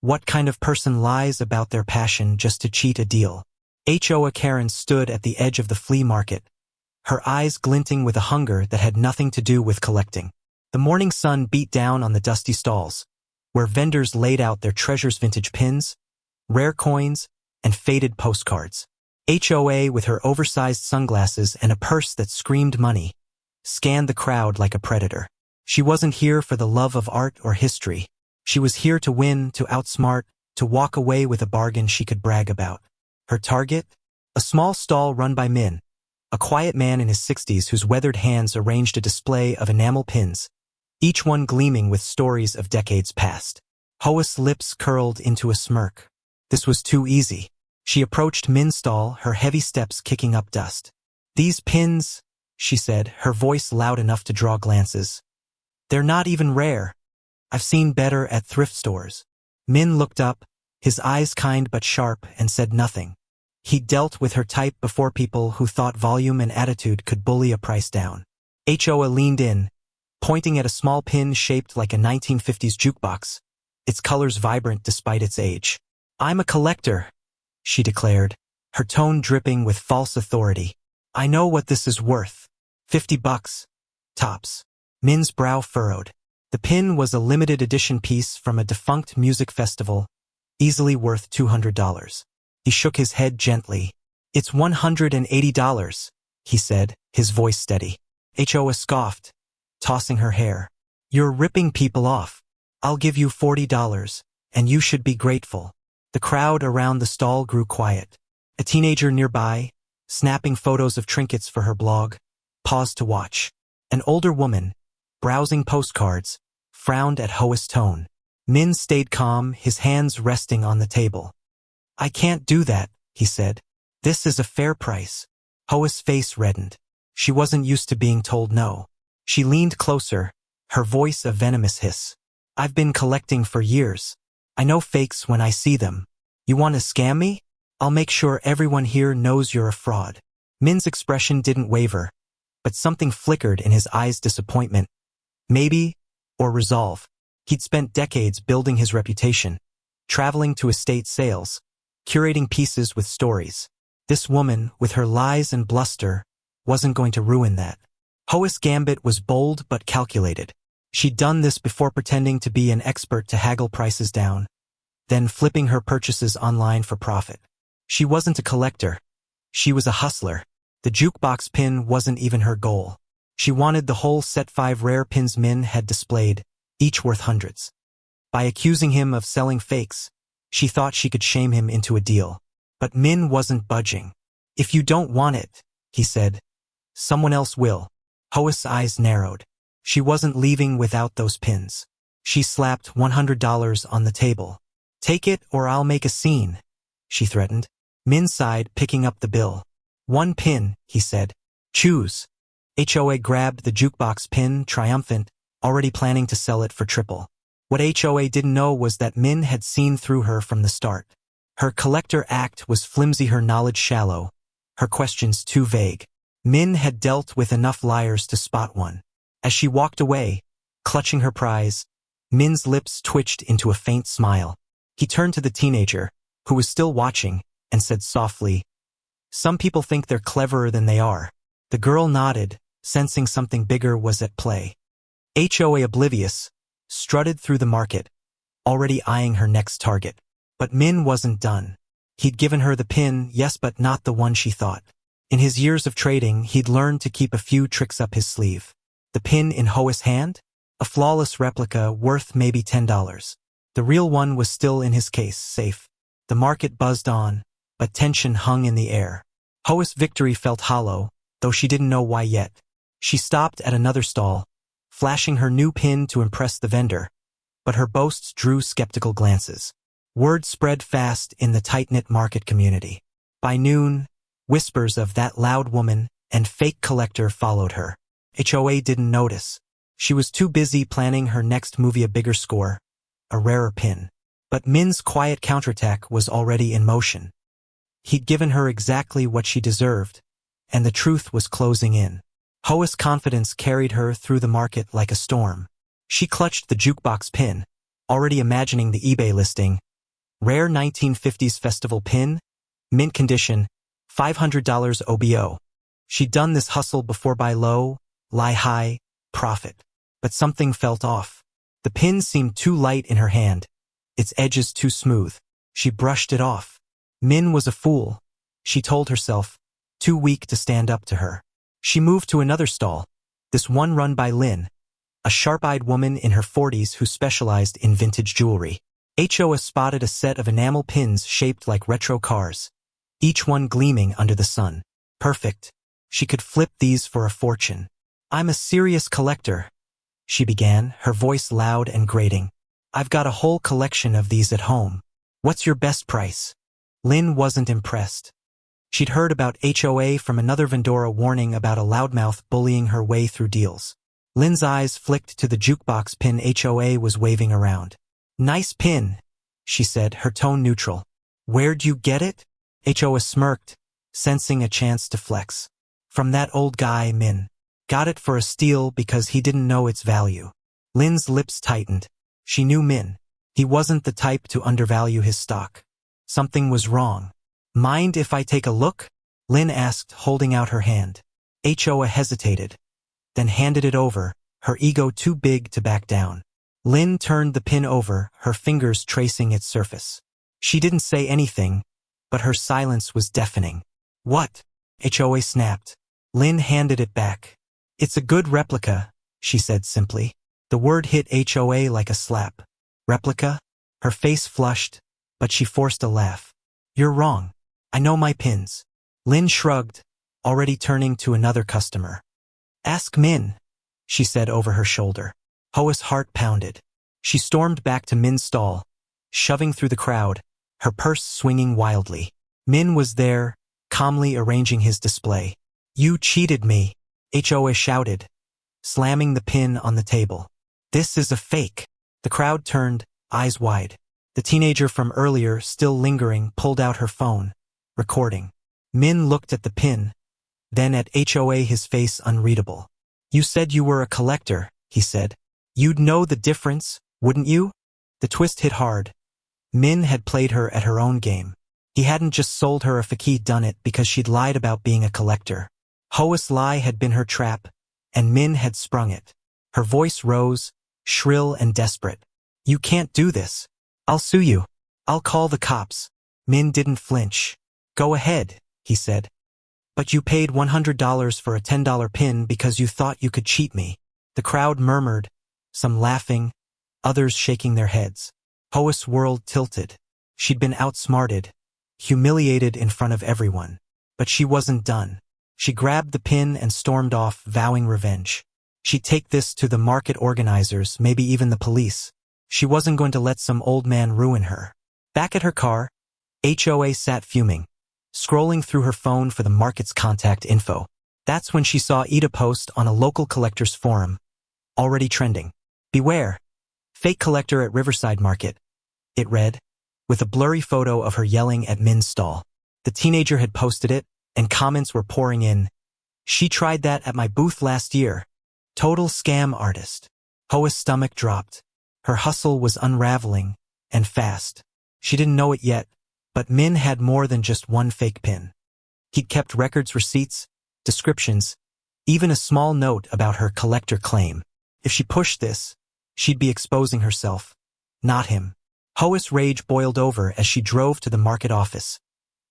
What kind of person lies about their passion just to cheat a deal? HOA Karen stood at the edge of the flea market, her eyes glinting with a hunger that had nothing to do with collecting. The morning sun beat down on the dusty stalls, where vendors laid out their treasures, vintage pins, rare coins, and faded postcards. HOA, with her oversized sunglasses and a purse that screamed money, scanned the crowd like a predator. She wasn't here for the love of art or history. She was here to win, to outsmart, to walk away with a bargain she could brag about. Her target? A small stall run by Min, a quiet man in his 60s whose weathered hands arranged a display of enamel pins, each one gleaming with stories of decades past. Hoa's lips curled into a smirk. This was too easy. She approached Min's stall, her heavy steps kicking up dust. "These pins," she said, her voice loud enough to draw glances. "They're not even rare. I've seen better at thrift stores." Min looked up, his eyes kind but sharp, and said nothing. He'd dealt with her type before, people who thought volume and attitude could bully a price down. HOA leaned in, pointing at a small pin shaped like a 1950s jukebox, its colors vibrant despite its age. "I'm a collector," she declared, her tone dripping with false authority. "I know what this is worth. $50, tops." Min's brow furrowed. The pin was a limited edition piece from a defunct music festival, easily worth $200. He shook his head gently. "It's $180, he said, his voice steady. HOA scoffed, tossing her hair. "You're ripping people off. I'll give you $40, and you should be grateful." The crowd around the stall grew quiet. A teenager nearby, snapping photos of trinkets for her blog, paused to watch. An older woman, browsing postcards, frowned at Hoa's tone. Min stayed calm, his hands resting on the table. "I can't do that," he said. "This is a fair price." Hoa's face reddened. She wasn't used to being told no. She leaned closer, her voice a venomous hiss. "I've been collecting for years. I know fakes when I see them. You want to scam me? I'll make sure everyone here knows you're a fraud." Min's expression didn't waver, but something flickered in his eyes, disappointment, maybe, or resolve. He'd spent decades building his reputation, traveling to estate sales, curating pieces with stories. This woman, with her lies and bluster, wasn't going to ruin that. Hoa's gambit was bold but calculated. She'd done this before, pretending to be an expert to haggle prices down, then flipping her purchases online for profit. She wasn't a collector. She was a hustler. The jukebox pin wasn't even her goal. She wanted the whole set, 5 rare pins Min had displayed, each worth hundreds. By accusing him of selling fakes, she thought she could shame him into a deal. But Min wasn't budging. "If you don't want it," he said, "someone else will." Hoa's eyes narrowed. She wasn't leaving without those pins. She slapped $100 on the table. "Take it or I'll make a scene," she threatened. Min sighed, picking up the bill. "1 pin," he said. "Choose." HOA grabbed the jukebox pin, triumphant, already planning to sell it for triple. What HOA didn't know was that Min had seen through her from the start. Her collector act was flimsy, her knowledge shallow, her questions too vague. Min had dealt with enough liars to spot one. As she walked away, clutching her prize, Min's lips twitched into a faint smile. He turned to the teenager, who was still watching, and said softly, "Some people think they're cleverer than they are." The girl nodded, sensing something bigger was at play. HOA, oblivious, strutted through the market, already eyeing her next target. But Min wasn't done. He'd given her the pin, yes, but not the one she thought. In his years of trading, he'd learned to keep a few tricks up his sleeve. The pin in Hoa's hand? A flawless replica worth maybe $10. The real one was still in his case, safe. The market buzzed on, but tension hung in the air. Hoa's victory felt hollow, though she didn't know why yet. She stopped at another stall, flashing her new pin to impress the vendor, but her boasts drew skeptical glances. Word spread fast in the tight-knit market community. By noon, whispers of "that loud woman" and "fake collector" followed her. HOA didn't notice. She was too busy planning her next movie, a bigger score, a rarer pin. But Min's quiet counterattack was already in motion. He'd given her exactly what she deserved, and the truth was closing in. Hoa's confidence carried her through the market like a storm. She clutched the jukebox pin, already imagining the eBay listing, Rare 1950s festival pin, mint condition, $500 OBO. She'd done this hustle before. Buy low, lie high, profit. But something felt off. The pin seemed too light in her hand, its edges too smooth. She brushed it off. Min was a fool, she told herself, too weak to stand up to her. She moved to another stall, this one run by Lynn, a sharp-eyed woman in her 40s who specialized in vintage jewelry. HOA spotted a set of enamel pins shaped like retro cars, each one gleaming under the sun. Perfect. She could flip these for a fortune. I'm a serious collector, she began, her voice loud and grating. I've got a whole collection of these at home. What's your best price? Lynn wasn't impressed. She'd heard about HOA from another vendor warning about a loudmouth bullying her way through deals. Lynn's eyes flicked to the jukebox pin HOA was waving around. Nice pin, she said, her tone neutral. Where'd you get it? HOA smirked, sensing a chance to flex. From that old guy, Min. Got it for a steal because he didn't know its value. Lynn's lips tightened. She knew Min. He wasn't the type to undervalue his stock. Something was wrong. Mind if I take a look? Lynn asked, holding out her hand. HOA hesitated, then handed it over, her ego too big to back down. Lynn turned the pin over, her fingers tracing its surface. She didn't say anything, but her silence was deafening. What? HOA snapped. Lynn handed it back. It's a good replica, she said simply. The word hit HOA like a slap. Replica? Her face flushed, but she forced a laugh. You're wrong. I know my pins. Lynn shrugged, already turning to another customer. Ask Min, she said over her shoulder. HOA's heart pounded. She stormed back to Min's stall, shoving through the crowd, her purse swinging wildly. Min was there, calmly arranging his display. You cheated me, HOA shouted, slamming the pin on the table. This is a fake. The crowd turned, eyes wide. The teenager from earlier, still lingering, pulled out her phone, recording. Min looked at the pin, then at HOA, his face unreadable. You said you were a collector, he said. You'd know the difference, wouldn't you? The twist hit hard. Min had played her at her own game. He hadn't just sold her a fake, he'd done it because she'd lied about being a collector. HOA's lie had been her trap, and Min had sprung it. Her voice rose, shrill and desperate. You can't do this. I'll sue you. I'll call the cops. Min didn't flinch. Go ahead, he said. But you paid $100 for a $10 pin because you thought you could cheat me. The crowd murmured, some laughing, others shaking their heads. HOA's world tilted. She'd been outsmarted, humiliated in front of everyone. But she wasn't done. She grabbed the pin and stormed off, vowing revenge. She'd take this to the market organizers, maybe even the police. She wasn't going to let some old man ruin her. Back at her car, HOA sat fuming, scrolling through her phone for the market's contact info. That's when she saw Ida post on a local collectors forum, already trending. Beware. Fake collector at Riverside Market, it read, with a blurry photo of her yelling at Min's stall. The teenager had posted it, and comments were pouring in. She tried that at my booth last year. Total scam artist. HOA's stomach dropped. Her hustle was unraveling, and fast. She didn't know it yet, but Min had more than just one fake pin. He'd kept records, receipts, descriptions, even a small note about her collector claim. If she pushed this, she'd be exposing herself, not him. HOA's rage boiled over as she drove to the market office,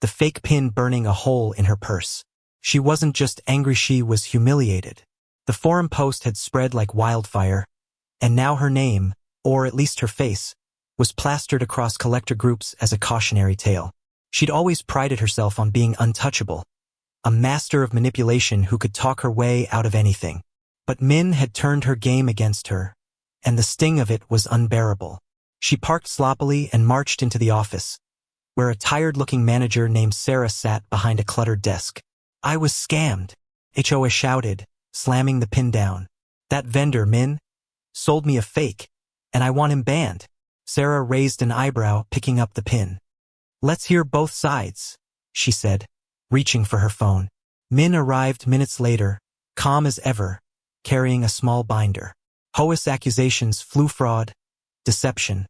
the fake pin burning a hole in her purse. She wasn't just angry, she was humiliated. The forum post had spread like wildfire, and now her name, or at least her face, was plastered across collector groups as a cautionary tale. She'd always prided herself on being untouchable, a master of manipulation who could talk her way out of anything. But Min had turned her game against her, and the sting of it was unbearable. She parked sloppily and marched into the office, where a tired-looking manager named Sarah sat behind a cluttered desk. I was scammed, HOA shouted, slamming the pin down. That vendor, Min, sold me a fake, and I want him banned. Sarah raised an eyebrow, picking up the pin. Let's hear both sides, she said, reaching for her phone. Min arrived minutes later, calm as ever, carrying a small binder. HOA's accusations flew: fraud, deception,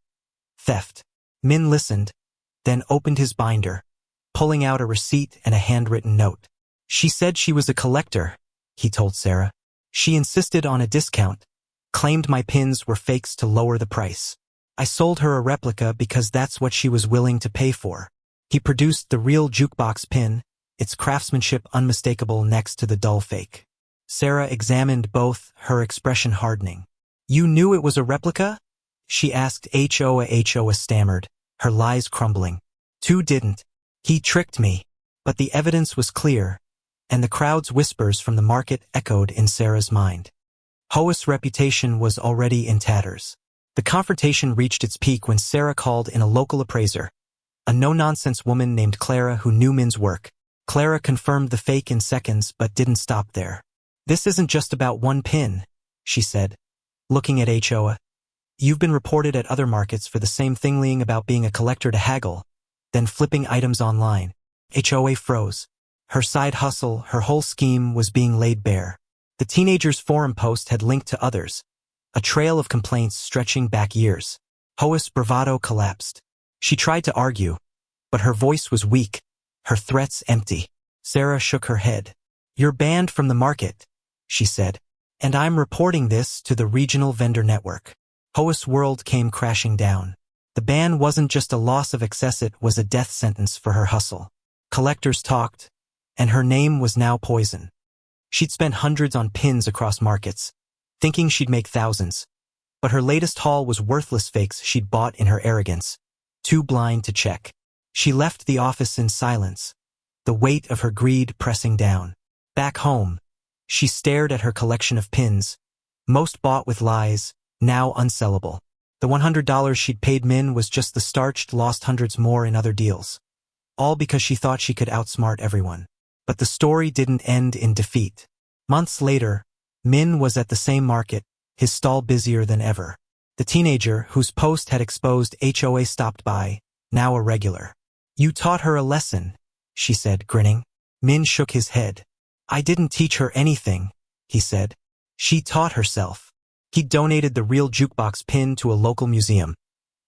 theft. Min listened, then opened his binder, pulling out a receipt and a handwritten note. She said she was a collector, he told Sarah. She insisted on a discount, claimed my pins were fakes to lower the price. I sold her a replica because that's what she was willing to pay for. He produced the real jukebox pin, its craftsmanship unmistakable next to the dull fake. Sarah examined both, her expression hardening. You knew it was a replica? She asked. HOA stammered, her lies crumbling. Two didn't. He tricked me. But the evidence was clear, and the crowd's whispers from the market echoed in Sarah's mind. HOA's reputation was already in tatters. The confrontation reached its peak when Sarah called in a local appraiser, a no-nonsense woman named Clara who knew Min's work. Clara confirmed the fake in seconds but didn't stop there. This isn't just about one pin, she said, looking at HOA. You've been reported at other markets for the same thing, lying about being a collector to Haggle, then flipping items online. HOA froze. Her side hustle, her whole scheme was being laid bare. The teenager's forum post had linked to others, a trail of complaints stretching back years. HOA's bravado collapsed. She tried to argue, but her voice was weak, her threats empty. Sarah shook her head. You're banned from the market, she said, and I'm reporting this to the regional vendor network. HOA's world came crashing down. The ban wasn't just a loss of access, it was a death sentence for her hustle. Collectors talked, and her name was now poison. She'd spent hundreds on pins across markets, thinking she'd make thousands. But her latest haul was worthless fakes she'd bought in her arrogance, too blind to check. She left the office in silence, the weight of her greed pressing down. Back home, she stared at her collection of pins, most bought with lies, now unsellable. The $100 she'd paid Min was just the start. Lost hundreds more in other deals. All because she thought she could outsmart everyone. But the story didn't end in defeat. Months later, Min was at the same market, his stall busier than ever. The teenager, whose post had exposed HOA, stopped by, now a regular. You taught her a lesson, she said, grinning. Min shook his head. I didn't teach her anything, he said. She taught herself. He donated the real jukebox pin to a local museum,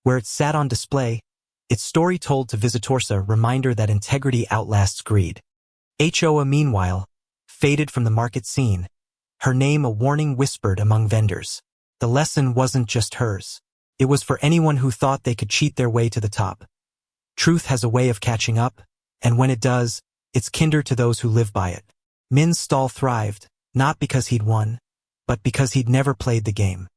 where it sat on display, its story told to visitors, a reminder that integrity outlasts greed. HOA, meanwhile, faded from the market scene, her name a warning whispered among vendors. The lesson wasn't just hers. It was for anyone who thought they could cheat their way to the top. Truth has a way of catching up, and when it does, it's kinder to those who live by it. Min's stall thrived, not because he'd won, but because he'd never played the game.